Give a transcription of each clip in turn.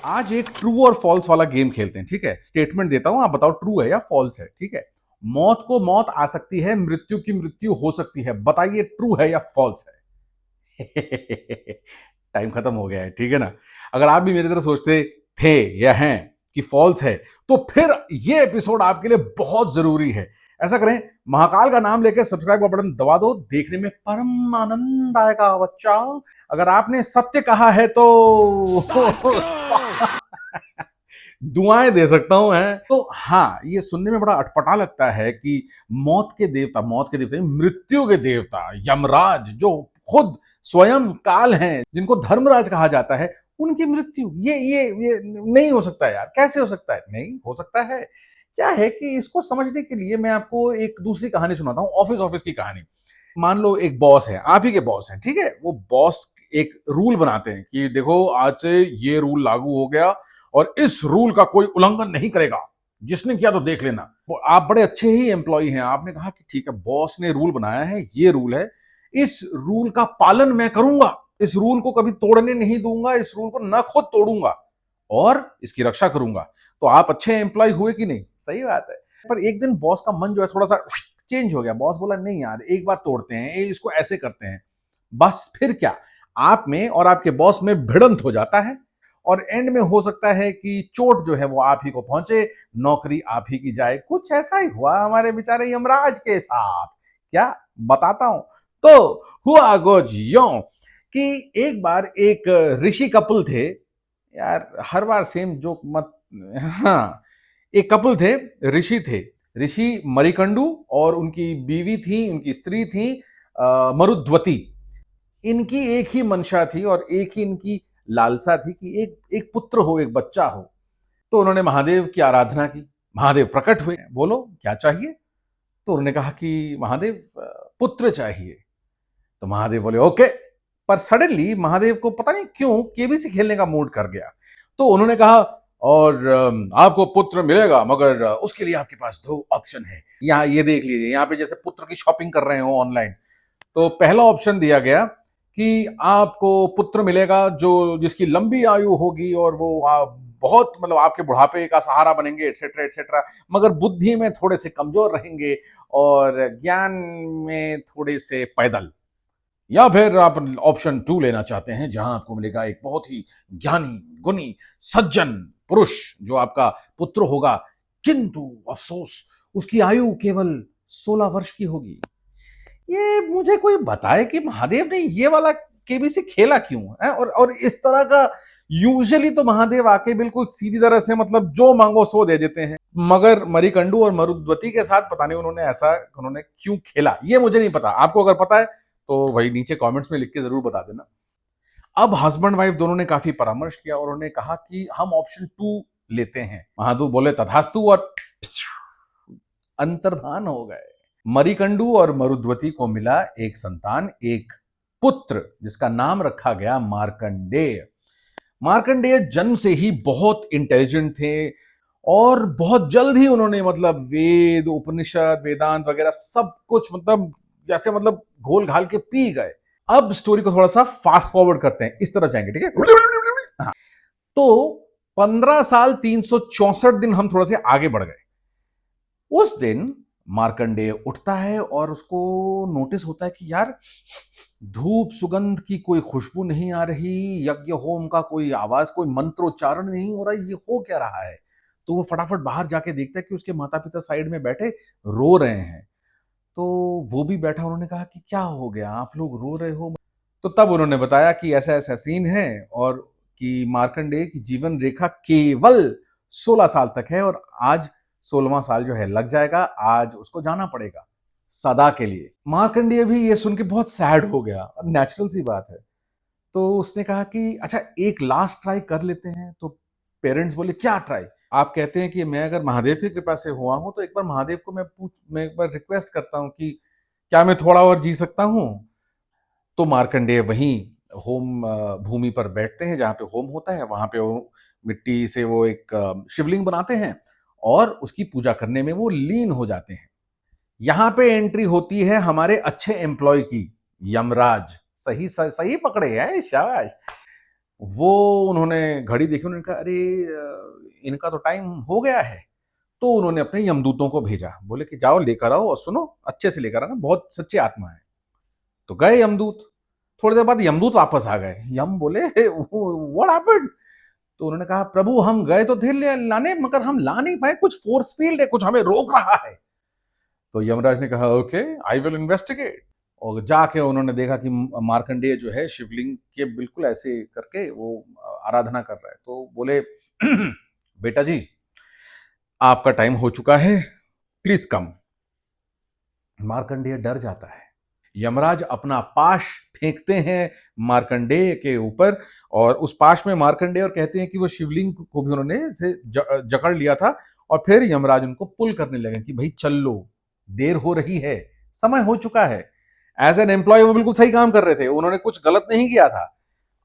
आज एक ट्रू और फॉल्स वाला गेम खेलते हैं, ठीक है। स्टेटमेंट देता हूं, आप बताओ ट्रू है या फॉल्स है, ठीक है। मौत को मौत आ सकती है, मृत्यु की मृत्यु हो सकती है, बताइए ट्रू है या फॉल्स है। टाइम खत्म हो गया है, ठीक है ना। अगर आप भी मेरी तरह सोचते थे या हैं कि फॉल्स है, तो फिर ये एपिसोड आपके लिए बहुत जरूरी है। ऐसा करें, महाकाल का नाम लेकर सब्सक्राइब का बटन दबा दो, देखने में परम आनंद आएगा बच्चा। अगर आपने सत्य कहा है तो दुआएं दे सकता हूं है। तो हाँ, ये सुनने में बड़ा अटपटा लगता है कि मौत के देवता मृत्यु के देवता यमराज, जो खुद स्वयं काल हैं, जिनको धर्मराज कहा जाता है, उनकी मृत्यु ये नहीं हो सकता यार। कैसे हो सकता है? नहीं हो सकता है। क्या है कि इसको समझने के लिए मैं आपको एक दूसरी कहानी सुनाता हूं, ऑफिस की कहानी। मान लो एक बॉस है, आप ही के बॉस हैं, ठीक है। वो बॉस एक रूल बनाते हैं कि देखो आज से ये रूल लागू हो गया और इस रूल का कोई उल्लंघन नहीं करेगा, जिसने किया तो देख लेना। आप बड़े अच्छे ही एम्प्लॉय हैं, आपने कहा कि ठीक है, बॉस ने रूल बनाया है, ये रूल है, इस रूल का पालन मैं करूंगा, इस रूल को कभी तोड़ने नहीं दूंगा, इस रूल को न खुद तोड़ूंगा और इसकी रक्षा करूंगा। तो आप अच्छे एम्प्लॉय हुए कि नहीं? सही बात है। पर एक दिन बॉस का मन जो है थोड़ा सा चेंज हो गया। बॉस बोला नहीं यार, एक बात तोड़ते हैं, इसको ऐसे करते हैं। बस फिर क्या, आप में और आपके बॉस में भिड़ंत हो जाता है और एंड में हो सकता है कि चोट जो है वो आप ही को पहुंचे, नौकरी आप ही की जाए। कुछ ऐसा ही हुआ हमारे बेचारे यमराज के साथ। क्या बताता हूं। तो हुआ कुछ यूं कि एक बार एक ऋषि कपल थे। यार हर बार सेम जोक मत। हाँ, एक कपल थे, ऋषि थे, ऋषि मरिकंडू और उनकी बीवी थी, उनकी स्त्री थी मरुद्वती। इनकी एक ही मंशा थी और एक ही इनकी लालसा थी कि एक एक पुत्र हो, एक बच्चा हो। तो उन्होंने महादेव की आराधना की। महादेव प्रकट हुए, बोलो क्या चाहिए? तो उन्होंने कहा कि महादेव पुत्र चाहिए। तो महादेव बोले ओके। पर सडनली महादेव को पता नहीं क्यों केबीसी खेलने का मूड कर गया। तो उन्होंने कहा और आपको पुत्र मिलेगा, मगर उसके लिए आपके पास दो ऑप्शन है। यहाँ ये देख लीजिए, यहाँ पे जैसे पुत्र की शॉपिंग कर रहे हो ऑनलाइन। तो पहला ऑप्शन दिया गया कि आपको पुत्र मिलेगा जो जिसकी लंबी आयु होगी और वो बहुत मतलब आपके बुढ़ापे का सहारा बनेंगे, एटसेट्रा एटसेट्रा, मगर बुद्धि में थोड़े से कमजोर रहेंगे और ज्ञान में थोड़े से पैदल। या फिर आप ऑप्शन 2 लेना चाहते हैं, जहां आपको मिलेगा एक बहुत ही ज्ञानी, गुणी, सज्जन पुरुष जो आपका पुत्र होगा, किंतु अफसोस उसकी आयु केवल 16 वर्ष की होगी। ये मुझे कोई बताए कि महादेव ने ये वाला केबीसी खेला क्यों है। और इस तरह का यूजुअली तो महादेव आके बिल्कुल सीधी तरह से मतलब जो मांगो सो दे देते हैं, मगर मरिकंडू और मरुद्वती के साथ पता नहीं उन्होंने क्यों खेला, ये मुझे नहीं पता। आपको अगर पता है तो भाई नीचे कमेंट्स में लिख के जरूर बता देना। अब हस्बैंड वाइफ दोनों ने काफी परामर्श किया और उन्होंने कहा कि हम ऑप्शन 2 लेते हैं। महादेव बोले तथास्तु और अंतर्धान हो गए। मरिकंडू और मरुद्वती को मिला एक संतान, एक पुत्र, जिसका नाम रखा गया मार्कंडेय। मार्कंडेय जन्म से ही बहुत इंटेलिजेंट थे और बहुत जल्द ही उन्होंने मतलब वेद, उपनिषद, वेदांत वगैरह सब कुछ मतलब जैसे मतलब घोल घाल के पी गए। अब स्टोरी को थोड़ा सा फास्ट फॉरवर्ड करते हैं, इस तरफ जाएंगे, ठीक है। हाँ, तो 15 साल 364 दिन हम थोड़ा से आगे बढ़ गए। उस दिन मार्कंडेय उठता है और उसको नोटिस होता है कि यार धूप सुगंध की कोई खुशबू नहीं आ रही, यज्ञ होम का कोई आवाज, कोई मंत्रोच्चारण नहीं हो रहा, ये हो क्या रहा है। तो वो फटाफट बाहर जाके देखता है कि उसके माता पिता साइड में बैठे रो रहे हैं। तो वो भी बैठा, उन्होंने कहा कि क्या हो गया, आप लोग रो रहे हो? तो तब उन्होंने बताया कि ऐसा ऐसा सीन है और कि मार्कंडेय की जीवन रेखा केवल 16 साल तक है और आज 16वां साल जो है लग जाएगा, आज उसको जाना पड़ेगा सदा के लिए। मार्कंडेय भी ये सुन के बहुत सैड हो गया, नेचुरल सी बात है। तो उसने कहा कि अच्छा एक लास्ट ट्राई कर लेते हैं। तो पेरेंट्स बोले क्या ट्राई? आप कहते हैं कि मैं अगर महादेव की कृपा से हुआ हूं तो एक बार महादेव को मैं एक बार रिक्वेस्ट करता हूं कि क्या मैं थोड़ा और जी सकता हूं। तो मार्कंडेय वहीं होम भूमि पर बैठते हैं जहां पे होम होता है, वहां पे वो मिट्टी से वो एक शिवलिंग बनाते हैं और उसकी पूजा करने में वो लीन हो जाते हैं। यहां पे एंट्री होती है हमारे अच्छे एम्प्लॉय की, यमराज। सही सही पकड़े हैं, शाबाश। वो उन्होंने घड़ी देखी, उन्होंने कहा अरे इनका तो टाइम हो गया है। तो उन्होंने अपने यमदूतों को भेजा, बोले कि जाओ लेकर आओ और सुनो, अच्छे से लेकर आना, बहुत सच्ची आत्मा है। तो गए यमदूत, थोड़ी देर बाद यमदूत वापस आ गए। यम बोले व्हाट हैपेंड? तो उन्होंने कहा प्रभु हम गए तो थे लाने, मगर हम ला नहीं पाए, कुछ फोर्स फील्ड है, कुछ हमें रोक रहा है। तो यमराज ने कहा ओके आई विल इन्वेस्टिगेट। और जाके उन्होंने देखा कि मार्कंडेय जो है शिवलिंग के बिल्कुल ऐसे करके वो आराधना कर रहा है। तो बोले बेटा जी आपका टाइम हो चुका है, प्लीज कम। मार्कंडेय डर जाता है। यमराज अपना पाश फेंकते हैं मार्कंडेय के ऊपर, और उस पाश में मार्कंडेय, और कहते हैं कि वो शिवलिंग को भी उन्होंने से जकड़ लिया था। और फिर यमराज उनको पुल करने लगे कि भाई चल लो, देर हो रही है, समय हो चुका है। एज एन एम्प्लॉय वो बिल्कुल सही काम कर रहे थे, उन्होंने कुछ गलत नहीं किया था।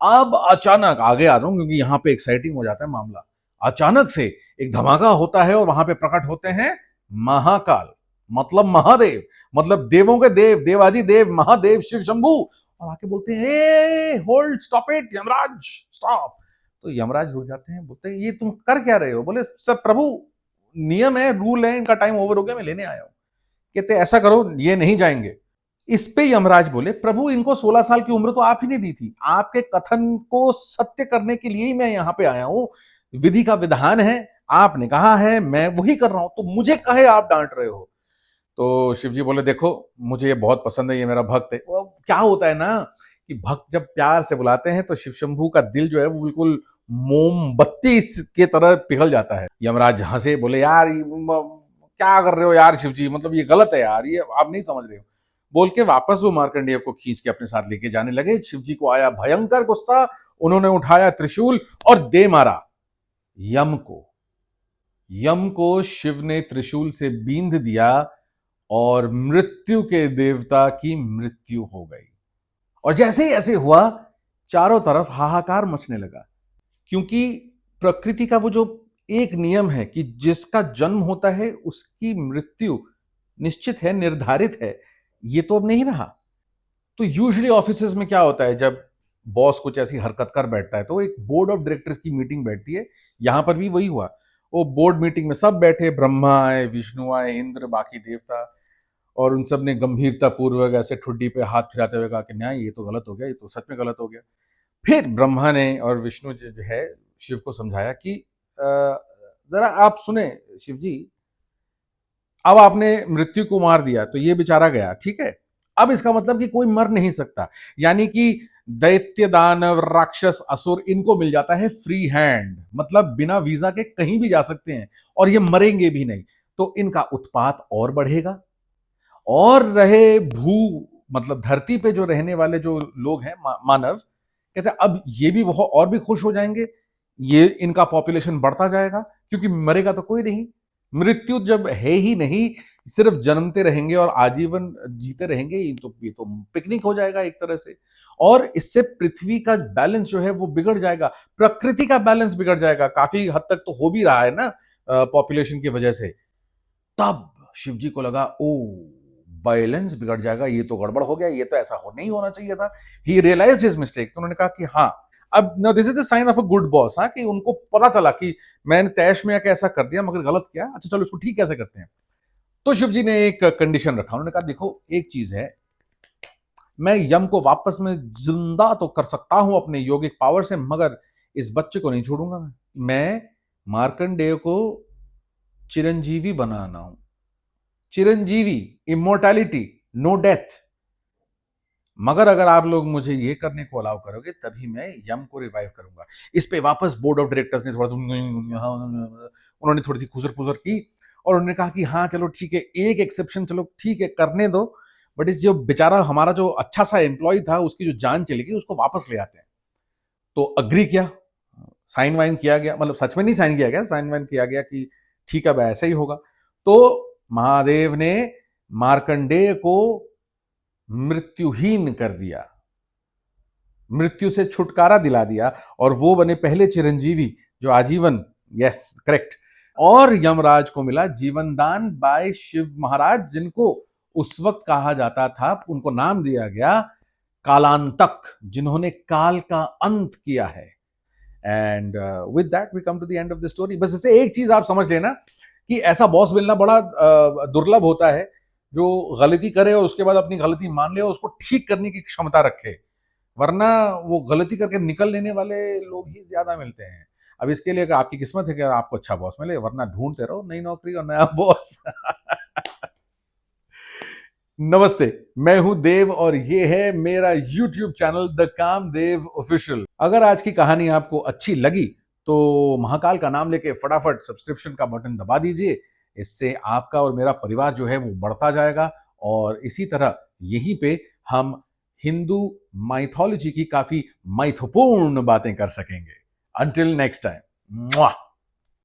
अब अचानक आगे आ रहा हूं क्योंकि यहां पे एक्साइटिंग हो जाता है मामला। अचानक से एक धमाका होता है और वहां पे प्रकट होते हैं महाकाल, मतलब महादेव, मतलब देवों के देव, देवादि देव, महादेव शिव शंभू। और आके बोलते हैं hold, stop it Yamraj, stop. तो यमराज रुक जाते हैं, बोलते हैं ये तुम कर क्या रहे हो? बोले सब प्रभु नियम है, रूल है, इनका टाइम ओवर हो गया, मैं लेने आया हूं। कहते ऐसा करो ये नहीं जाएंगे। इस पे यमराज बोले प्रभु इनको 16 साल की उम्र तो आप ही ने दी थी, आपके कथन को सत्य करने के लिए ही मैं यहां पे आया हूं, विधि का विधान है, आपने कहा है मैं वही कर रहा हूं, तो मुझे कहे आप डांट रहे हो? तो शिव जी बोले देखो मुझे ये बहुत पसंद है, ये मेरा भक्त है। वो क्या होता है ना कि भक्त जब प्यार से बुलाते हैं तो शिव शंभू का दिल जो है वो बिल्कुल मोमबत्ती के तरह पिघल जाता है। यमराज हंसे, बोले यार क्या कर रहे हो यार शिव जी, मतलब ये गलत है यार, ये आप नहीं समझ रहे हो। बोल के वापस वो मार्कंडेय को खींच के अपने साथ लेके जाने लगे। शिव जी को आया भयंकर गुस्सा, उन्होंने उठाया त्रिशूल और दे मारा यम को। यम को शिव ने त्रिशूल से बींध दिया और मृत्यु के देवता की मृत्यु हो गई। और जैसे ही ऐसे हुआ चारों तरफ हाहाकार मचने लगा, क्योंकि प्रकृति का वो जो एक नियम है कि जिसका जन्म होता है उसकी मृत्यु निश्चित है, निर्धारित है, ये तो अब नहीं रहा। तो यूजुअली ऑफिसेज में क्या होता है, जब बॉस कुछ ऐसी हरकत कर बैठता है तो एक बोर्ड ऑफ डायरेक्टर्स की मीटिंग बैठती है। यहां पर भी वही हुआ। वो बोर्ड मीटिंग में सब बैठे, ब्रह्मा आए, विष्णु आए, इंद्र, बाकी देवता, और उन सब ने गंभीरता पूर्वक ऐसे ठुड्डी पे हाथ फिराते हुए कहा कि नहीं ये तो गलत हो गया, ये तो सच में गलत हो गया। फिर ब्रह्मा ने और विष्णु जो है शिव को समझाया कि जरा आप सुने शिव जी, अब आपने मृत्यु को मार दिया तो ये बेचारा गया, ठीक है, अब इसका मतलब कि कोई मर नहीं सकता, यानी कि दैत्य, दानव, राक्षस, असुर, इनको मिल जाता है फ्री हैंड, मतलब बिना वीजा के कहीं भी जा सकते हैं और ये मरेंगे भी नहीं। तो इनका उत्पात और बढ़ेगा, और रहे भू, मतलब धरती पे जो रहने वाले जो लोग हैं मानव, कहते हैं अब ये भी बहुत और भी खुश हो जाएंगे, ये इनका पॉपुलेशन बढ़ता जाएगा, क्योंकि मरेगा तो कोई नहीं, मृत्यु जब है ही नहीं, सिर्फ जन्मते रहेंगे और आजीवन जीते रहेंगे, ये तो पिकनिक हो जाएगा एक तरह से। और इससे पृथ्वी का बैलेंस जो है वो बिगड़ जाएगा, प्रकृति का बैलेंस बिगड़ जाएगा, काफी हद तक तो हो भी रहा है ना पॉपुलेशन की वजह से। तब शिव जी को लगा ओ बैलेंस बिगड़ जाएगा, ये तो गड़बड़ हो गया, ये तो ऐसा हो नहीं होना चाहिए था। He realised his mistake. तो उन्होंने कहा कि हाँ, अब no this is the sign of a good boss, हाँ, कि उनको पता चला कि मैंने तैश में आके ऐसा कर दिया मगर गलत किया, अच्छा चलो इसको ठीक कैसे करते हैं। तो शिव जी ने एक कंडीशन रखा, उन्होंने कहा देखो एक चीज है, मैं यम को वापस में जिंदा तो कर सकता हूं अपने योगिक पावर से, मगर इस बच्चे को नहीं छोड़ूंगा मैं मार्कंडेय को चिरंजीवी बनाना हूं, चिरंजीवी, इमोर्टैलिटी, नो डेथ। मगर अगर आप लोग मुझे ये करने को अलाउ करोगे तभी मैं यम को रिवाइव करूंगा। इस पे वापस बोर्ड ऑफ डायरेक्टर्स ने थोड़ा उन्होंने थोड़ी सी खुजर पुजर की और उन्होंने कहा कि हाँ चलो ठीक है, एक एक्सेप्शन चलो ठीक है करने दो, बट इस जो बेचारा हमारा जो अच्छा सा एम्प्लॉय था उसकी जो जान चली गई उसको वापस ले आते हैं। तो अग्री किया, साइन वाइन किया गया, मतलब सच में नहीं साइन किया गया, साइन वाइन किया गया कि ठीक है ऐसा ही होगा। तो महादेव ने मार्कंडेय को मृत्युहीन कर दिया, मृत्यु से छुटकारा दिला दिया, और वो बने पहले चिरंजीवी जो आजीवन, यस करेक्ट। और यमराज को मिला जीवन दान बाय शिव महाराज, जिनको उस वक्त कहा जाता था, उनको नाम दिया गया कालांतक, जिन्होंने काल का अंत किया है। And with that we come to the end of the story. बस इसे एक चीज आप समझ लेना कि ऐसा बॉस मिलना बड़ा दुर्लभ होता है जो गलती करे और उसके बाद अपनी गलती मान ले और उसको ठीक करने की क्षमता रखे, वरना वो गलती करके निकल लेने वाले लोग ही ज्यादा मिलते हैं। अब इसके लिए आपकी किस्मत है कि आपको अच्छा बॉस मिले, वरना ढूंढते रहो नई नौकरी और नया बॉस। नमस्ते, मैं हूं देव और ये है मेरा YouTube channel the Kamdev official. अगर आज की कहानी आपको अच्छी लगी तो महाकाल का नाम लेके फटाफट सब्सक्रिप्शन का बटन दबा दीजिए। इससे आपका और मेरा परिवार जो है वो बढ़ता जाएगा और इसी तरह यहीं पे हम हिंदू माइथोलॉजी की काफी महत्वपूर्ण बातें कर सकेंगे। Until next time.